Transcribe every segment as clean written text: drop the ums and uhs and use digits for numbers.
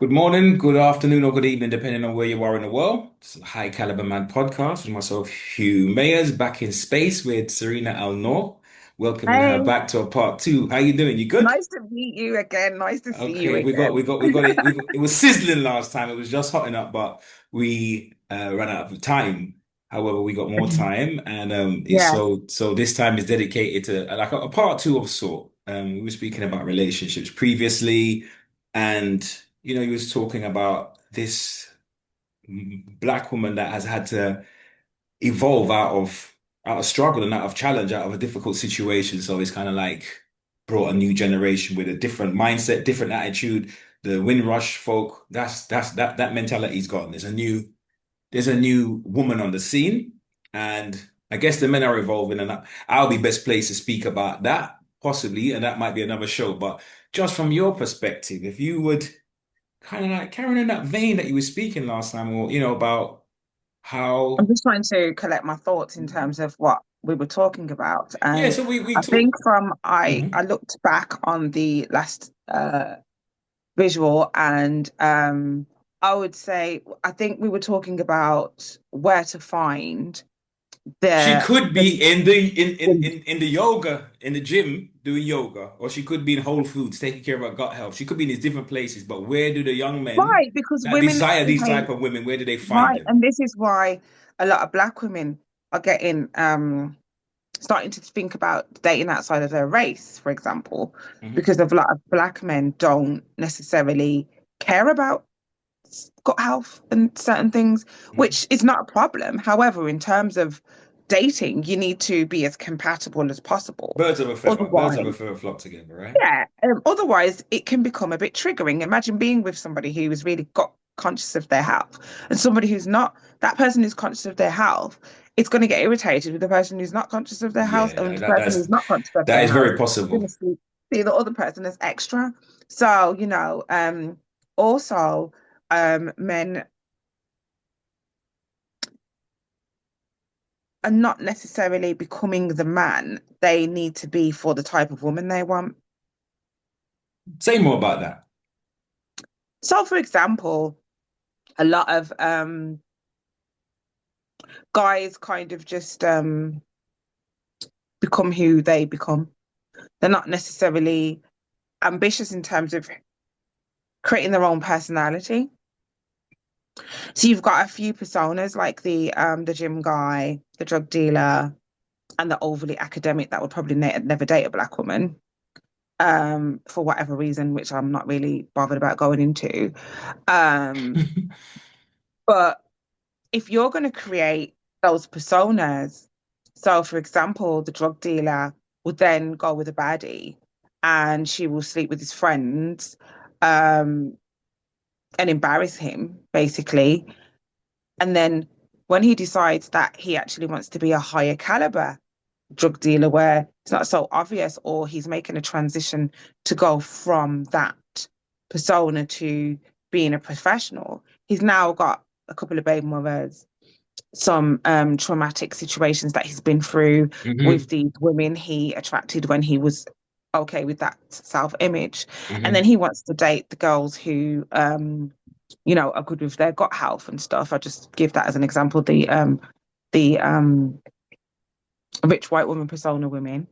Good morning, good afternoon, or good evening, depending on where you are in the world. It's a High Caliber Man podcast with myself, Hugh Mayers, back in space with Serena Al Noor, welcoming her Hey, back to a part two. How you doing? You good? nice to meet you again. Nice to see you Okay, we got it. It was sizzling last time. It was just hotting up, but we ran out of time. However, we got more again. time, and it's Yeah. so this time is dedicated to like a part two of sort. We were speaking about relationships previously, and he was talking about this black woman that has had to evolve out of struggle and out of challenge, out of a difficult situation. So it's kind of like brought a new generation with a different mindset, different attitude. The Windrush folk, that mentality's gone. There's a new woman on the scene, and I guess the men are evolving, and I'll be best placed to speak about that possibly, and that might be another show. But just from your perspective, if you would kind of like carrying in that vein that you were speaking last time, or about I'm how. just trying to collect my thoughts in terms of what we were talking about. Yeah, And so we I think talk. from I Mhm. looked back on the last visual and I would say I think we were talking about where to find She the could be the, in the in, in the in in the yoga in the gym doing yoga, or she could be in Whole Foods taking care of her gut health. She could be in these different places, but where do the young men right, because that women desire these behave type of women, where do they find right, them? and this is why a lot of black women are getting starting to think about dating outside of their race, for example, Hmm. because of a lot of black men don't necessarily care about gut health and certain things, Hmm. which is not a problem. However, in terms of dating, you need to be as compatible as possible. Birds of a Otherwise, feather flock together, right? yeah, otherwise it can become a bit triggering. Imagine being with somebody who is really got conscious of their health and somebody who's not, that person who's conscious of their health, it's going to get irritated with the person who's not conscious of their health, Yeah, and that, the that person that's who's not conscious of that their is health very is going possible. to see the other person as extra. So, also, men are not necessarily becoming the man they need to be for the type of woman they want. Say more about that. So, for example, a lot of guys kind of just become who they become. They're not necessarily ambitious in terms of creating their own personality. So you've got a few personas like the gym guy, the drug dealer, and the overly academic that would probably never date a black woman for whatever reason, which I'm not really bothered about going into. Um, but if you're going to create those personas, so for example, the drug dealer would then go with a baddie and she will sleep with his friends um, and embarrass him, basically. And then when he decides that he actually wants to be a higher caliber drug dealer, where it's not so obvious, or he's making a transition to go from that persona to being a professional, he's now got a couple of baby mothers, some traumatic situations that he's been through with Hmm. these women he attracted when he was okay with that self-image. And then Hmm. he wants to date the girls who are good with their gut health and stuff. I just give that as an example, the rich white woman persona women.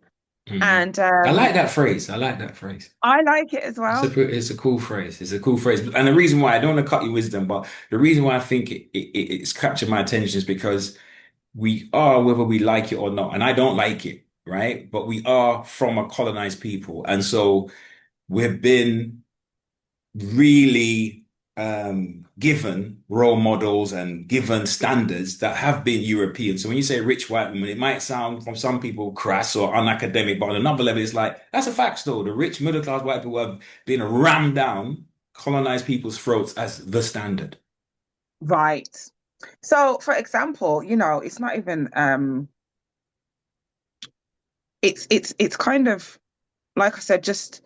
Hmm. And I like that phrase. I like that phrase. I like it as It's well. it's a cool phrase. It's a cool phrase. And the reason why I don't want to cut your wisdom, but the reason why I think it's captured my attention is because we are, whether we like it or not, and I don't like it, right? But we are from a colonized people. And so we've been really given role models and given standards that have been European. So when you say rich white woman, it might sound from some people crass or unacademic, but on another level, it's like that's a fact though. The rich middle class white people have been rammed down colonized people's throats as the standard. Right. So for example, it's not even it's kind of like I said, just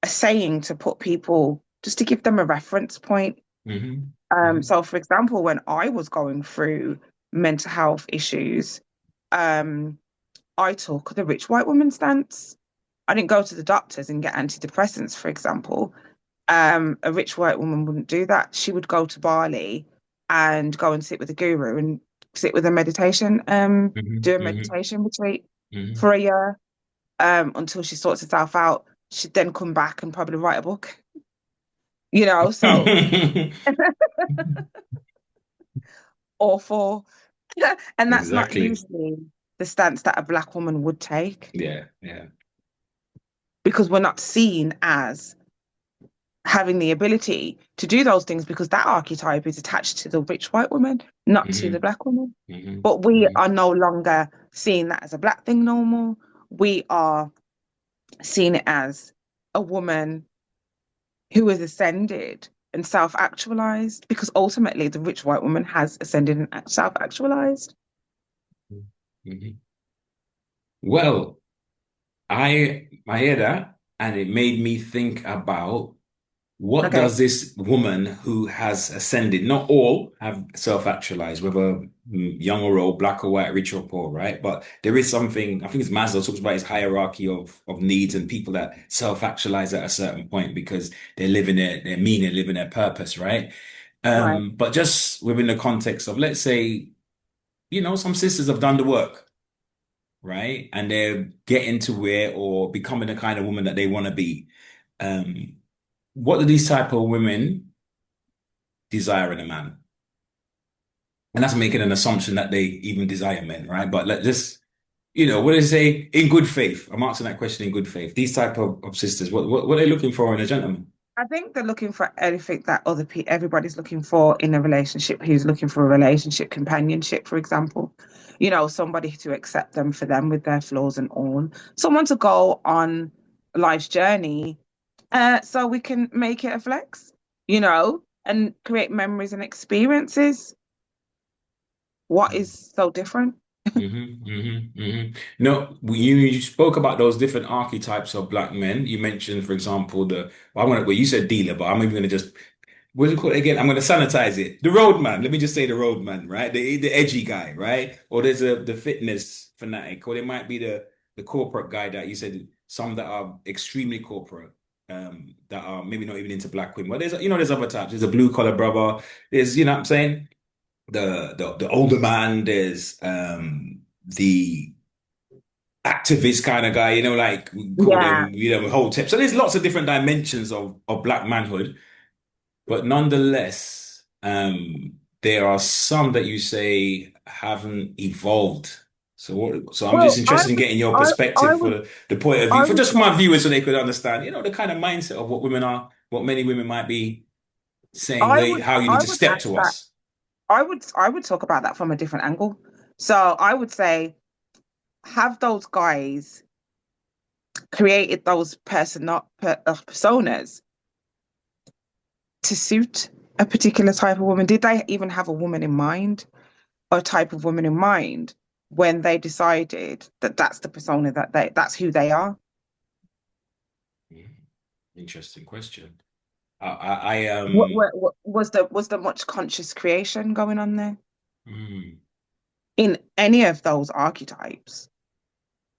a saying to put people, just to give them a reference point. Hmm. Hmm. So for example, when I was going through mental health issues, um, I took the rich white woman stance. I didn't go to the doctors and get antidepressants, for example. A rich white woman wouldn't do that. She would go to Bali and go and sit with a guru and sit with a meditation, Hmm. do a Hmm. meditation retreat Hmm. for a year, until she sorts herself out. She'd then come back and probably write a book, so awful. And that's not Exactly. usually the stance that a black woman would take Yeah, yeah. because we're not seen as having the ability to do those things because that archetype is attached to the rich white woman, not to the Hmm. black woman. Hmm. But we Hmm. are no longer seeing that as a black thing no more. We are seeing it as a woman who has ascended and self-actualized because ultimately the rich white woman has ascended and self-actualized. Hmm. Well, I hear that, and it made me think about what Okay. does this woman who has ascended, not all have self-actualized, whether young or old, black or white, rich or poor, right? But there is something, I think it's Maslow talks about his hierarchy of needs and people that self-actualize at a certain point because they're living their meaning, living their purpose, right? Right. But just within the context of, let's say, some sisters have done the work, right? And they're getting to where or becoming the kind of woman that they want to be. Um, what do these type of women desire in a man? And that's making an assumption that they even desire men, right? But let just, what do they say? In good faith. I'm asking that question in good faith. These type of sisters, what are they looking for in a gentleman? I think they're looking for anything that everybody's looking for in a relationship who's looking for a relationship companionship, for example. Somebody to accept them for them with their flaws and all. Someone to go on life's journey, so we can make it a flex, and create memories and experiences. What is so different? No, you spoke about those different archetypes of black men. You mentioned, for example, well, you said dealer, but I'm even going to just what do you call it again? I'm going to sanitize it. The roadman. Let me just say the roadman, right? The edgy guy, right? Or there's the fitness fanatic, or there might be the corporate guy that you said some that are extremely corporate, that are maybe not even into black women. But there's other types. There's a blue collar brother. There's, what I'm saying, the older man. There's the activist kind of guy, like we call Yeah. them, whole tip. So there's lots of different dimensions of black manhood. But nonetheless, there are some that you say haven't evolved. So I'm just Well, interested in getting your I perspective would, for the point of view, I for would, just my viewers so they could understand, the kind of mindset of what women are, what many women might be saying, how you need I to would step ask to that. us. I would talk about that from a different angle. So I would say, have those guys created those personas to suit a particular type of woman? Did they even have a woman in mind or a type of woman in mind when they decided that that's the persona that's who they are? Hmm. Interesting question. I Was there much conscious creation going on there mm, in any of those archetypes?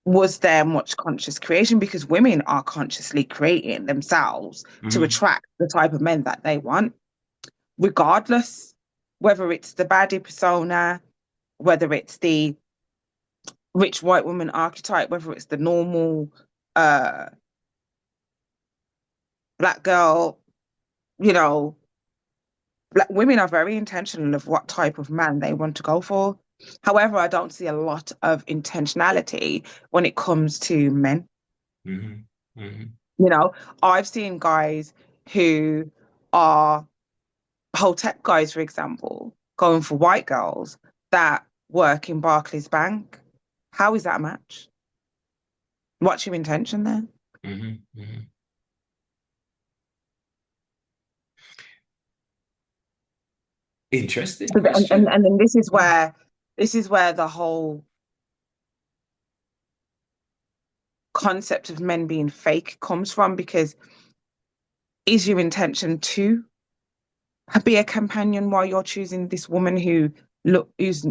Was there much conscious creation? Because women are consciously creating themselves to mhm, attract the type of men that they want, regardless whether it's the baddie persona, whether it's the rich white woman archetype, whether it's the normal uh black girl, you know, black women are very intentional of what type of man they want to go for. However, I don't see a lot of intentionality when it comes to men. mhm, mhm, You know, I've seen guys who are Hotep guys, for example, going for white girls that work in Barclays Bank. How is that a match? What's your intention there? mhm, mhm. Interesting So question. and then this is where the whole concept of men being fake comes from, because is your intention to be a companion while you're choosing this woman who's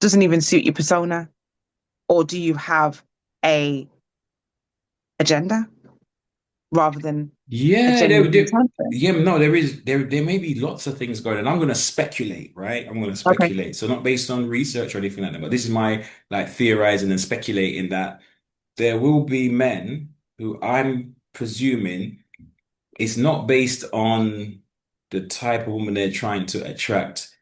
doesn't even suit your persona, or do you have a agenda? rather than a Yeah, genuine intention. yeah, no, there may be lots of things going on. I'm gonna speculate, right? I'm gonna Okay, speculate. So not based on research or anything like that, but this is my like theorizing and speculating that there will be men who I'm presuming it's not based on the type of woman they're trying to attract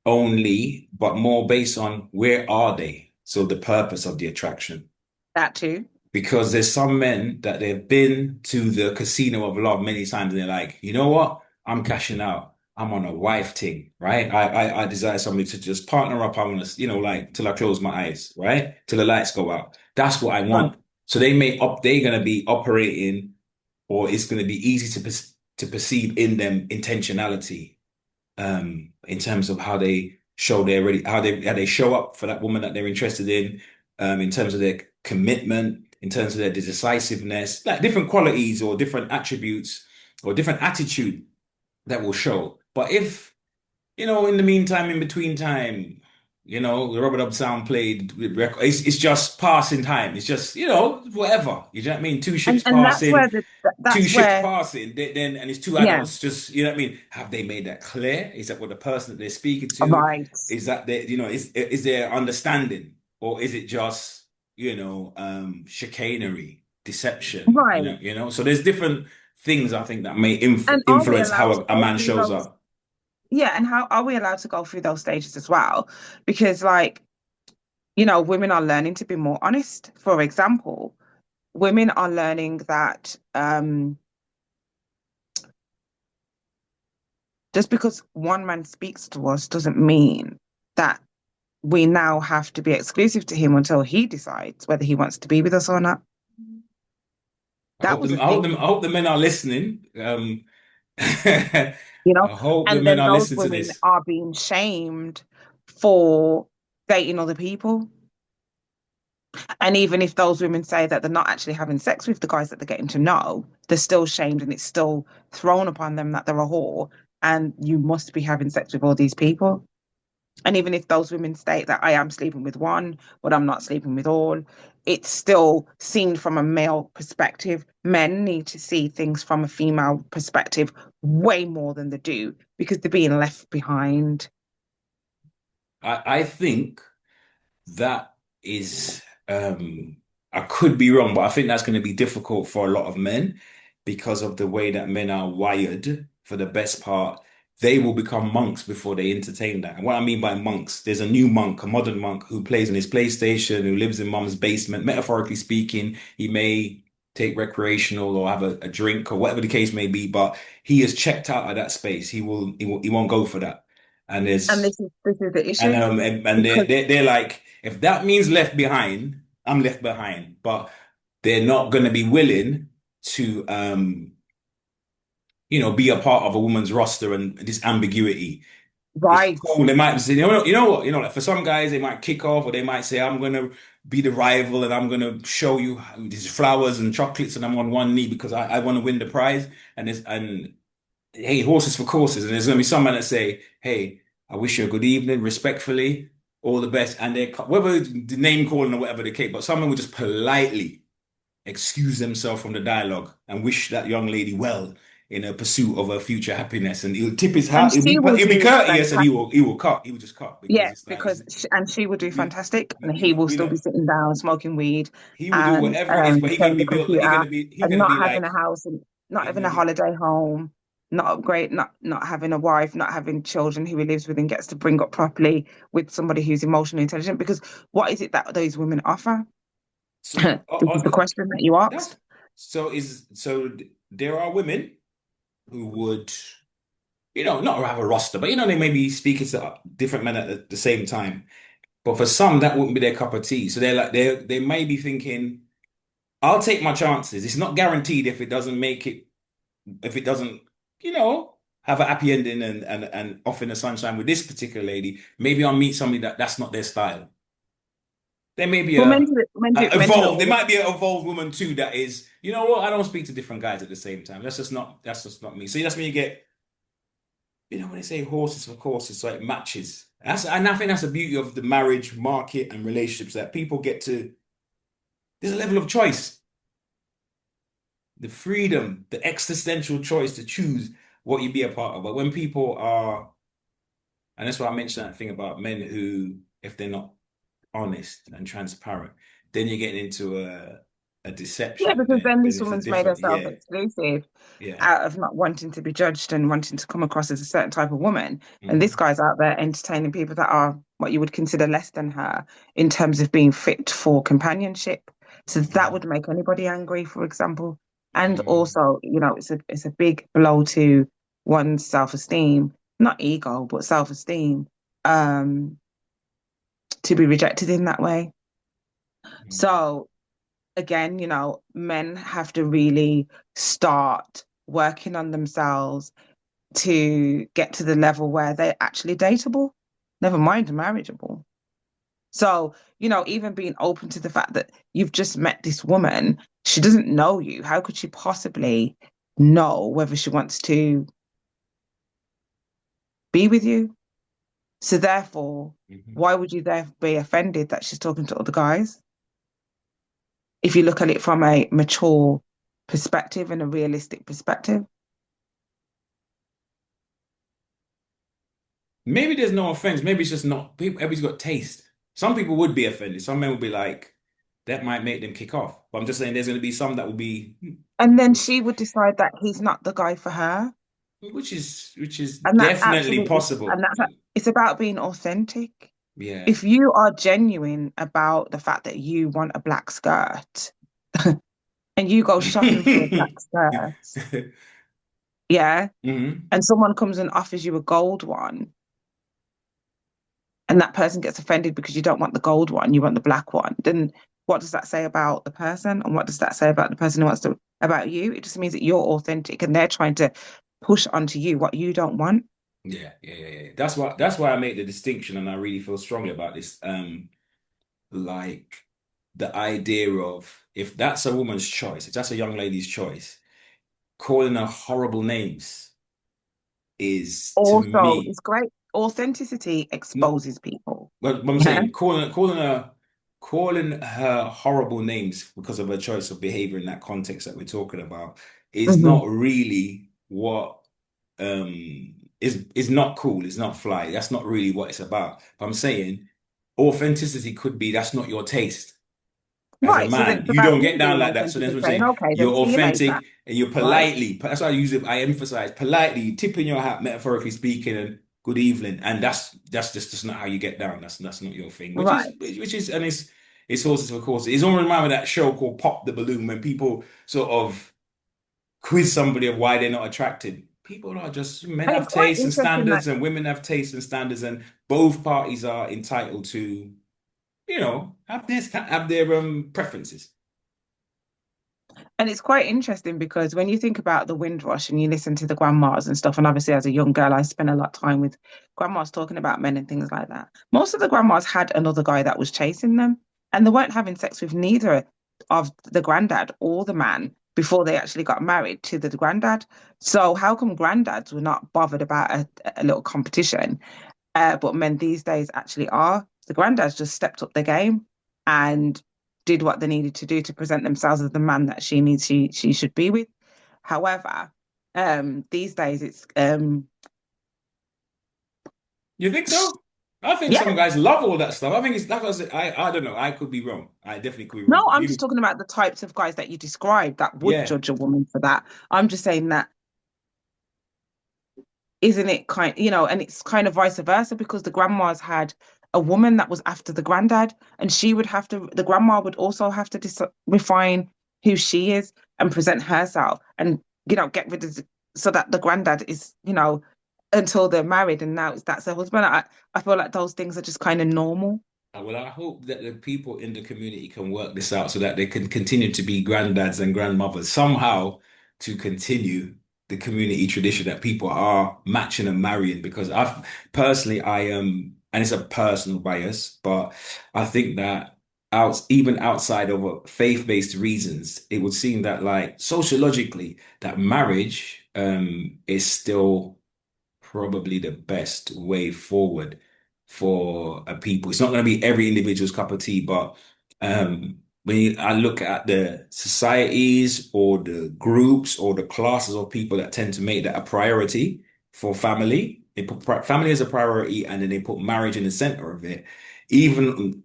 only, but more based on where are they? So the purpose of the attraction. that too. Because there's some men that they've been to the casino of love many times and they're like, you know what? I'm cashing out. I'm on a wife thing, right? I desire somebody to just partner up. I want to, like till I close my eyes, right? Till the lights go out. That's what I Right. want. So they're gonna be operating, or it's gonna be easy to perceive in them intentionality, in terms of how they show they're ready, how they show up for that woman that they're interested in terms of their commitment, in terms of their decisiveness, like different qualities or different attributes or different attitude that will show. But if in the meantime, in between time, the rubber dub sound played with record. It's just passing time. It's just, whatever. You know what I mean? And that's where Two that's ships where, passing, then and it's two yeah, adults. Just, you know what I mean? Have they made that clear? Is that what the person that they're speaking to? right, Is that is there understanding, or is it just, chicanery, deception? right. So there's different things I think that may And are we influence allowed how to a go man through shows those? up. Yeah, and how are we allowed to go through those stages as well? Because, like, women are learning to be more honest. For example, women are learning that just because one man speaks to us doesn't mean that we now have to be exclusive to him until he decides whether he wants to be with us or not. I That hope was a them. I hope thing, them. I hope the men are listening. I you know? hope the And men then are those listening to women this. are being shamed for dating other people. And even if those women say that they're not actually having sex with the guys that they're getting to know, they're still shamed and it's still thrown upon them that they're a whore and you must be having sex with all these people. And even if those women state that I am sleeping with one, but I'm not sleeping with all, it's still seen from a male perspective. Men need to see things from a female perspective way more than they do because they're being left behind. I think that is, I could be wrong, but I think that's going to be difficult for a lot of men because of the way that men are wired for the best part. They will become monks before they entertain that. And what I mean by monks, there's a new monk, a modern monk who plays on his PlayStation, who lives in mum's basement. Metaphorically speaking, he may take recreational or have a drink or whatever the case may be, but he is checked out of that space. He won't go for that. And And there's this is the and issue um and because they're like, if that means left behind, I'm left behind. But they're not going to be willing to be a part of a woman's roster and this ambiguity. It's right. cool. They might say, like for some guys, they might kick off or they might say, I'm gonna be the rival and I'm gonna show you these flowers and chocolates and I'm on one knee because I want to win the prize. And hey, horses for courses. And there's going to be some man that say, hey, I wish you a good evening, respectfully, all the best. And they, whether the name calling or whatever the case, but someone would just politely excuse themselves from the dialogue and wish that young lady well in her pursuit of her future happiness. And he'll tip his And hat, she will he'll be do courteous and he fantastic. will, he will cut. He will just cut because Yeah, it's like, because and she will do you, fantastic, and he you, will you still know, be sitting down smoking weed he will do and whatever it is, but he's going to playing the be built, he's going computer to be, he's and going to not be having a like, house and not he's having going a to be, holiday home, not upgrade, not having a wife, not having children who he lives with and gets to bring up properly with somebody who's emotionally intelligent. Because what is it that those women offer? so This is the question that you that's asked. there are women who would, not have a roster, but they may be speaking to different men at the same time. But for some, that wouldn't be their cup of tea. So they're like they may be thinking, I'll take my chances. It's not guaranteed if it doesn't, have a happy ending and off in the sunshine with this particular lady. Maybe I'll meet somebody that's not their style. There may be Well, men do it evolved. There all the might be an evolved woman too that is, you know what? I don't speak to different guys at the same time. That's just not me. So that's when you get, when they say horses for courses, so it matches. And I think that's the beauty of the marriage market and relationships that people get to. There's a level of choice. the freedom, the existential choice to choose what you be a part of. But when people are, and that's why I mentioned that thing about men who, if they're not honest and transparent, then you're getting into a Yeah, deception. because then Then this it's a woman's made different, herself yeah, exclusive yeah. out of not wanting to be judged and wanting to come across as a certain type of woman. And this Hmm. guy's out there entertaining people that are what you would consider less than her in terms of being fit for companionship. So that Hmm. would make anybody angry, for example. And Hmm. also, it's a big blow to one's self-esteem, not ego, but self-esteem, um, to be rejected in that way. So again, men have to really start working on themselves to get to the level where they're actually dateable, never mind marriageable. So, even being open to the fact that you've just met this woman, she doesn't know you. How could she possibly know whether she wants to be with you? So, therefore, Hmm. why would you there be offended that she's talking to other guys? If you look at it from a mature perspective and a realistic perspective. Maybe there's no offense. Maybe it's just not. Everybody's got taste. Some people would be offended. Some men would be like, that might make them kick off. But I'm just saying, there's going to be some that will be, And then she would decide that he's not the guy for her. which is And that's definitely absolutely, and possible. that's, it's about being authentic. Yeah. If you are genuine about the fact that you want a black skirt and you go shopping for a black skirt, yeah, Hmm. and someone comes and offers you a gold one, and that person gets offended because you don't want the gold one, you want the black one, then what does that say about the person? And what does that say about the person who wants to, about you? It just means that you're authentic and they're trying to push onto you what you don't want. Yeah, yeah, yeah, yeah. That's why I make the distinction, and I really feel strongly about this. Like the idea of, if that's a woman's choice, if that's a young lady's choice, calling her horrible names is, to Also, me, it's great. Authenticity no. exposes people. What I'm Yeah. saying, calling her horrible names because of her choice of behavior in that context that we're talking about is Hmm. not really what is not cool, it's not fly. That's not really what it's about. But I'm saying authenticity could be that's not your taste. As a Right. So then man, it's you about don't you get down being like that. So authentic that's and what I'm saying, saying. okay, then You're see you later. authentic and you're Right. politely. That's why I use it. I emphasize politely, tipping your hat, metaphorically speaking, and good evening. And that's just not how you get down. That's not your thing. Which is Right. which is and it's horses for courses. It's almost remind me of that show called Pop the Balloon when people sort of quiz somebody of why they're not attracted. People are just, men And have it's quite tastes and interesting that, standards, and women have tastes and standards, and both parties are entitled to, have their preferences. and it's quite interesting because when you think about the Windrush and you listen to the grandmas and stuff, and obviously as a young girl, I spent a lot of time with grandmas talking about men and things like that. Most of the grandmas had another guy that was chasing them, and they weren't having sex with neither of the granddad or the man before they actually got married to the granddad. So how come granddads were not bothered about a little competition? But men these days actually are. The granddads just stepped up their game and did what they needed to do to present themselves as the man that she should be with. However, these days it's You think so? I think yeah. some guys love all that stuff. I think it's like I said, I don't know. I could be wrong. I definitely could be No, wrong. I'm just talking about the types of guys that you described that would Yeah. judge a woman for that. I'm just saying that isn't it and it's kind of vice versa because the grandmas had a woman that was after the granddad, and the grandma would also have to refine who she is and present herself and, get rid of so that the granddad is, until they're married and now that's her husband. I feel like those things are just kind of normal. Well, I hope that the people in the community can work this out so that they can continue to be granddads and grandmothers somehow, to continue the community tradition that people are matching and marrying. Because I've personally, I am, and it's a personal bias, but I think that even outside of faith-based reasons, it would seem that, like, sociologically, that marriage is still probably the best way forward for a people. It's not going to be every individual's cup of tea, but I look at the societies or the groups or the classes of people that tend to make that a priority for family, they put family as a priority and then they put marriage in the center of it. Even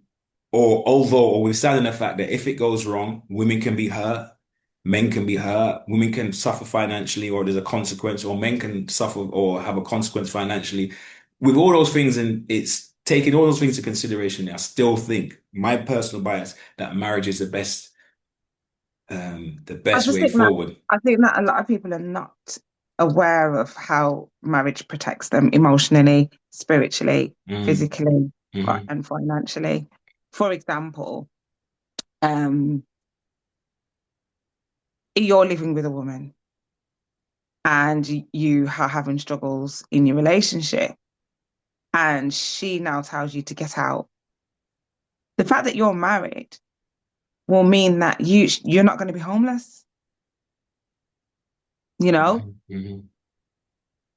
or although, or we stand in the fact that if it goes wrong, women can be hurt, men can be hurt, women can suffer financially, or there's a consequence, or men can suffer or have a consequence financially. With all those things, and it's taking all those things into consideration, I still think my personal bias that marriage is the I best just way think that forward. I think that a lot of people are not aware of how marriage protects them emotionally, spiritually, Mm, physically, hmm and financially. For example, um, you're living with a woman and you are having struggles in your relationship, and she now tells you to get out. The fact that you're married will mean that you're not going to be homeless. You know, hmm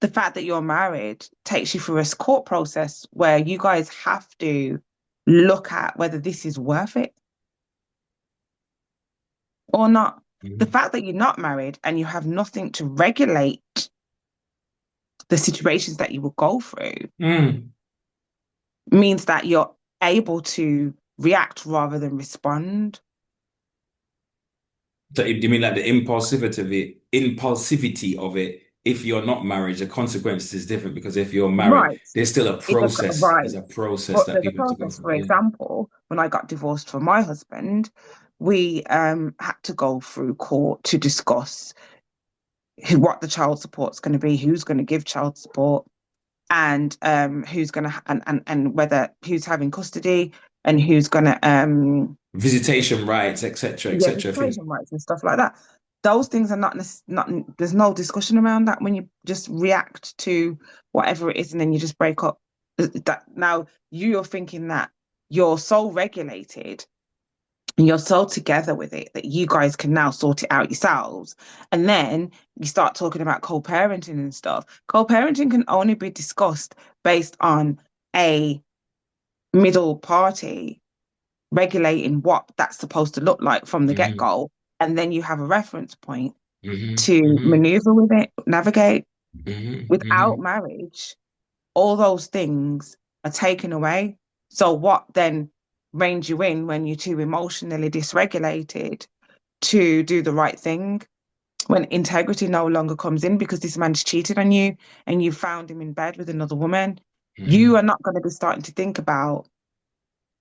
the fact that you're married takes you through a court process where you guys have to look at whether this is worth it or not. The hmm fact that you're not married and you have nothing to regulate the situations that you will go through mm. means that you're able to react rather than respond. So you mean like the impulsivity of it, if you're not married, the consequence is different because if you're married, Right. there's still a It's a process. right. There's a process But that there's a people have to go process. through. For Yeah. example, when I got divorced from my husband, we had to go through court to discuss what the child support's going to be, who's going to give child support, and who's going to and whether who's having custody and who's going to Visitation rights, etc., yeah, etc. I think. visitation rights and stuff like that. Those things are not there's no discussion around that when you just react to whatever it is and then you just break up. That now you're thinking that you're so regulated and you're so together with it that you guys can now sort it out yourselves. And then you start talking about co-parenting and stuff. Co-parenting can only be discussed based on a middle party regulating what that's supposed to look like from the hmm get-go. And then you have a reference point hmm to hmm maneuver with it, navigate. hmm Without hmm marriage, all those things are taken away. So what then reins you in when you're too emotionally dysregulated to do the right thing? When integrity no longer comes in because this man's cheated on you and you found him in bed with another woman, you hmm are not going to be starting to think about,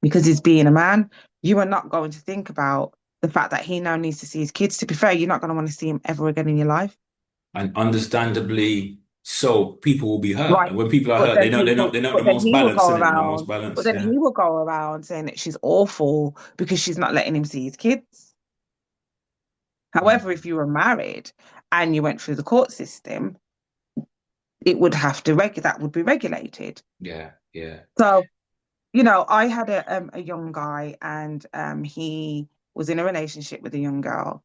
because he's being a man, you are not going to think about the fact that he now needs to see his kids. To be fair, you're not going to want to see him ever again in your life. And understandably, so people will be hurt, Right. and when people are But hurt, then they're not but the then most he will balanced, go in it? They're not the most around, but balanced. then Yeah. he will go around saying that she's awful because she's not letting him see his kids. However, Mm. if you were married and you went through the court system, it would have to that would be regulated. Yeah. Yeah. So, I had a young guy and he was in a relationship with a young girl.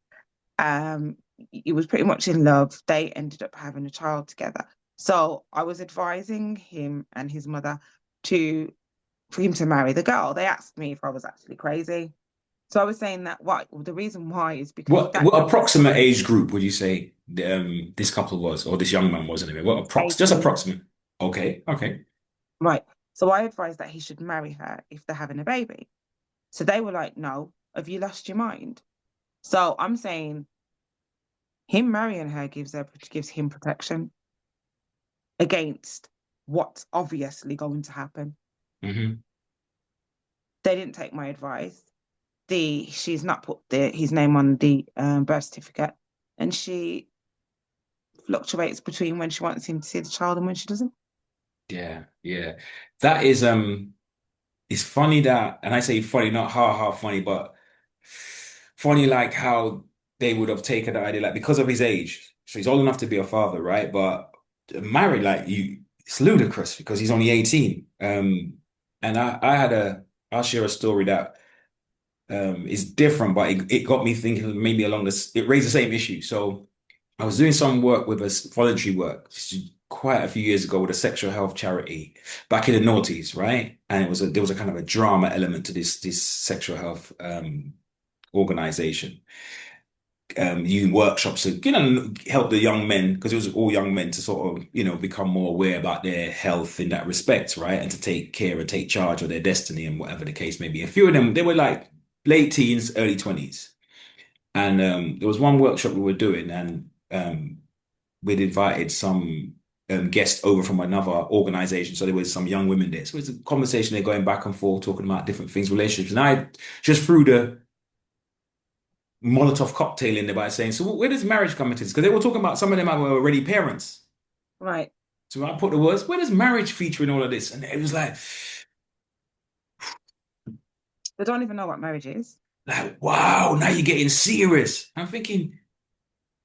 Um, he was pretty much in love. They ended up having a child together. So I was advising him and his mother to for him to marry the girl. They asked me if I was actually crazy. So I was saying that the reason why is because that What girl approximate age group would you say this couple was, or this young man was anyway? Just 18, approximate? Okay. Okay. right? So I advised that he should marry her if they're having a baby. So they were like, "No, have you lost your mind?" So I'm saying him marrying her gives him protection against what's obviously going to happen. hmm They didn't take my advice. She's not put his name on the birth certificate, and she fluctuates between when she wants him to see the child and when she doesn't. Yeah. Yeah. That is it's funny that, and I say funny, not ha funny, but funny like how they would have taken the idea, like because of his age. So he's old enough to be a father, right? But married, like it's ludicrous because he's only 18. And I'll share a story that is different, but it got me thinking maybe along this, it raised the same issue. So I was doing some work with us, voluntary work, quite a few years ago with a sexual health charity back in the noughties, right? And there was a kind of a drama element to this sexual health organization. Using workshops to, help the young men, because it was all young men, to sort of, become more aware about their health in that respect, right? And to take care and take charge of their destiny and whatever the case may be. A few of them, they were like late teens, early 20s. And there was one workshop we were doing, and we'd invited some guests over from another organization. So there was some young women there. So it's a conversation, they're going back and forth, talking about different things, relationships. And I just threw the Molotov cocktail in there by saying, so where does marriage come into this? Because they were talking about some of them were already parents. Right. So I put the words, where does marriage feature in all of this? And it was They don't even know what marriage is. wow, now you're getting serious. I'm thinking,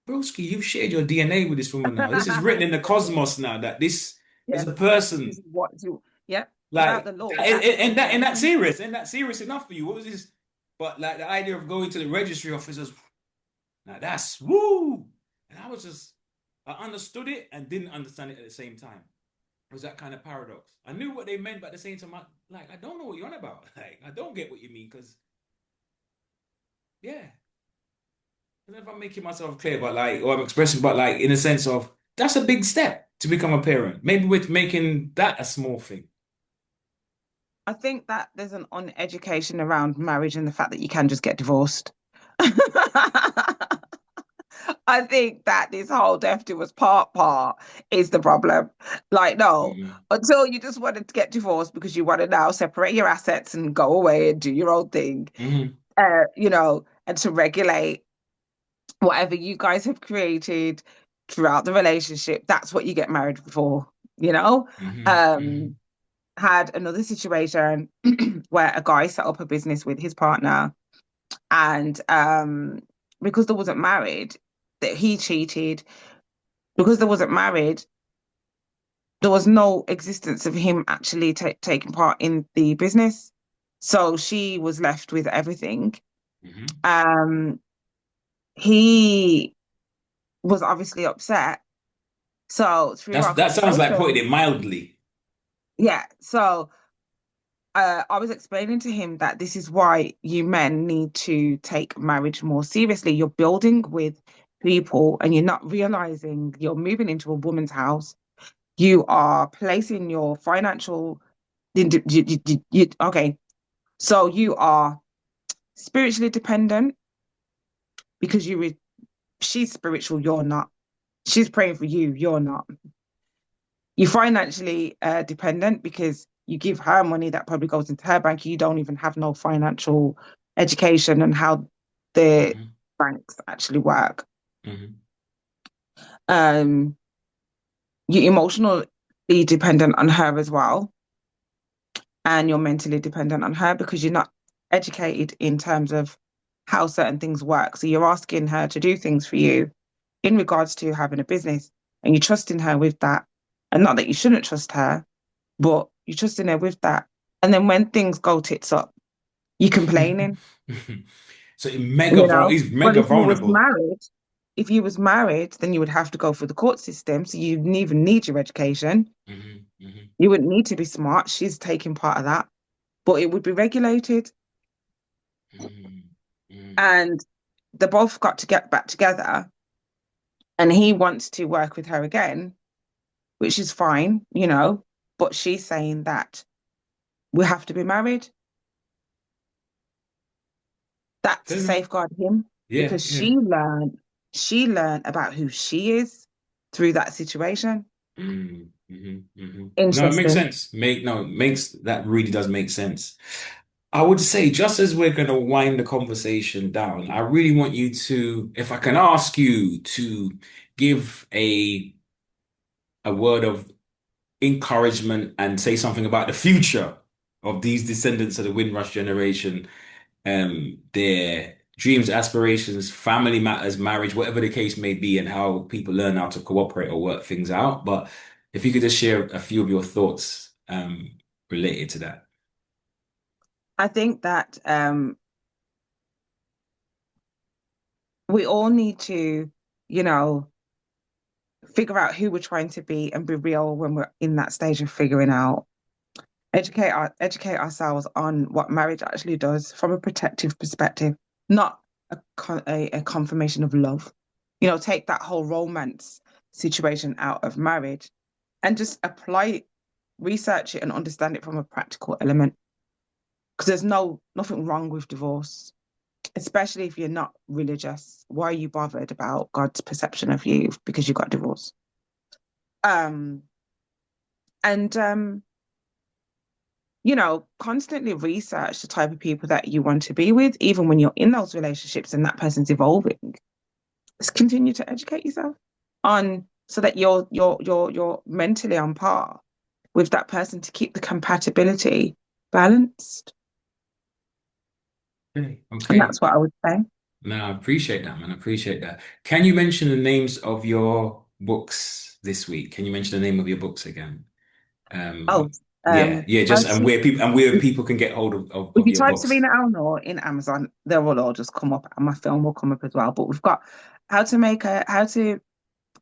broski, you've shared your DNA with this woman now. This is written in the cosmos now that this is Yeah. a This person. is what you, yeah. Without Like, the law, and, that's and that and that's illegal. serious, and that's serious enough for you. What was this? But like the idea of going to the registry officers, now that's woo. And I was just, I understood it and didn't understand it at the same time. It was that kind of paradox. I knew what they meant, but at the same time, I don't know what you're on about. Like, I don't get what you mean, because yeah. I don't know if I'm making myself clear, but like, or I'm expressing, but like, in a sense of, that's a big step to become a parent. Maybe we're making that a small thing. I think that there's an uneducation around marriage and the fact that you can just get divorced. I think that this whole death to us part is the problem. Like, no, Mm-hmm. until you just wanted to get divorced because you want to now separate your assets and go away and do your own thing, Mm-hmm. and to regulate whatever you guys have created throughout the relationship. That's what you get married for, you know? Mm-hmm. Um, had another situation where a guy set up a business with his partner, and because they wasn't married, that he cheated. Because they wasn't married, there was no existence of him actually taking part in the business. So she was left with everything. Mm-hmm. Um, he was obviously upset. So through our That sounds like putting conversation, it mildly. yeah. So I was explaining to him that this is why you men need to take marriage more seriously. You're building with people and you're not realizing you're moving into a woman's house. You are placing your financial, okay. So you are spiritually dependent because she's spiritual, you're not. She's praying for you, you're not. You're financially dependent because you give her money that probably goes into her bank. You don't even have no financial education on how the Mm-hmm. banks actually work. Mm-hmm. Um, you're emotionally dependent on her as well, and you're mentally dependent on her because you're not educated in terms of how certain things work. So you're asking her to do things for you in regards to having a business, and you're trusting her with that. And not that you shouldn't trust her, but you're trusting her with that. And then when things go tits up, you're complaining, So he's But mega vulnerable. if you was married, then you would have to go through the court system. So you didn't even need your education. Mm-hmm. Mm-hmm. You wouldn't need to be smart. She's taking part of that, but it would be regulated. Mm-hmm. And they both got to get back together. And he wants to work with her again, which is fine, but she's saying that we have to be married. That to Fair enough. safeguard him Yeah, because yeah. she learned about who she is through that situation. No, it makes Interesting. sense. Makes that really does make sense. I would say, just as we're going to wind the conversation down, I really want you to, if I can ask you to give a word of encouragement and say something about the future of these descendants of the Windrush generation, their dreams, aspirations, family matters, marriage, whatever the case may be, and how people learn how to cooperate or work things out. But if you could just share a few of your thoughts related to that. I think that we all need to, you know, figure out who we're trying to be and be real when we're in that stage of figuring out. Educate ourselves on what marriage actually does from a protective perspective. not a confirmation of love. Take that whole romance situation out of marriage and just apply it, research it, and understand it from a practical element. Because there's nothing wrong with divorce, especially if you're not religious. Why are you bothered about God's perception of you because you got divorced? Um, and constantly research the type of people that you want to be with, even when you're in those relationships and that person's evolving. Just continue to educate yourself on so that you're mentally on par with that person to keep the compatibility balanced. Okay. And Okay. that's what I would say. No, I appreciate that, man. I appreciate that. Can you mention the names of your books this week? Can you mention the name of your books again? Oh, Yeah, yeah, how just to and where people can get hold if of you your type books. Serena Alnor in Amazon, they will all just come up, and my film will come up as well. But we've got how to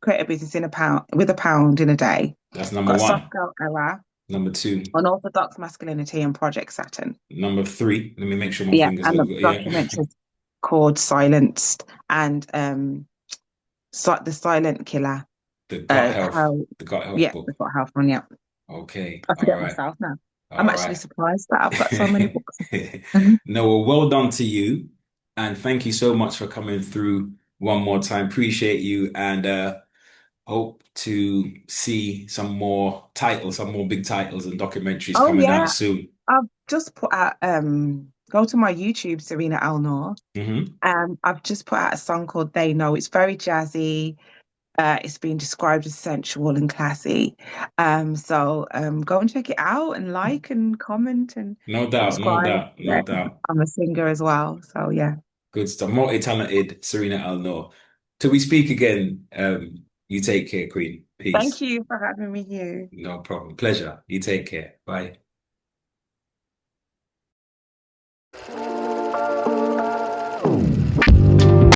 create a business in a pound with a pound in a day. That's number Got soft one. girl era, Number two. unorthodox masculinity, and Project Saturn. Number three. Let me make sure my Yeah, fingers and look the good. Yeah. documentary called Silenced and the Silent Killer. The gut health. How The gut health yeah, the book. got health one. Yeah, Okay. I All forget right. myself now. I'm All actually right. surprised that I've got so many books. Mhm. No, well done to you. And thank you so much for coming through one more time. Appreciate you and hope to see some more big titles and documentaries Oh coming out yeah, soon. I've just put out go to my YouTube, Serena Alnor. Hmm. I've just put out a song called They Know. It's very jazzy. It's been described as sensual and classy. So go and check it out and like and comment and No doubt, no subscribe. doubt, Yeah, no doubt. I'm a singer as well. So yeah. Good stuff. Multi-talented Serena Alnor. Till we speak again, you take care, Queen. Thank Peace. you for having me here. No problem. Pleasure. You take care. Bye.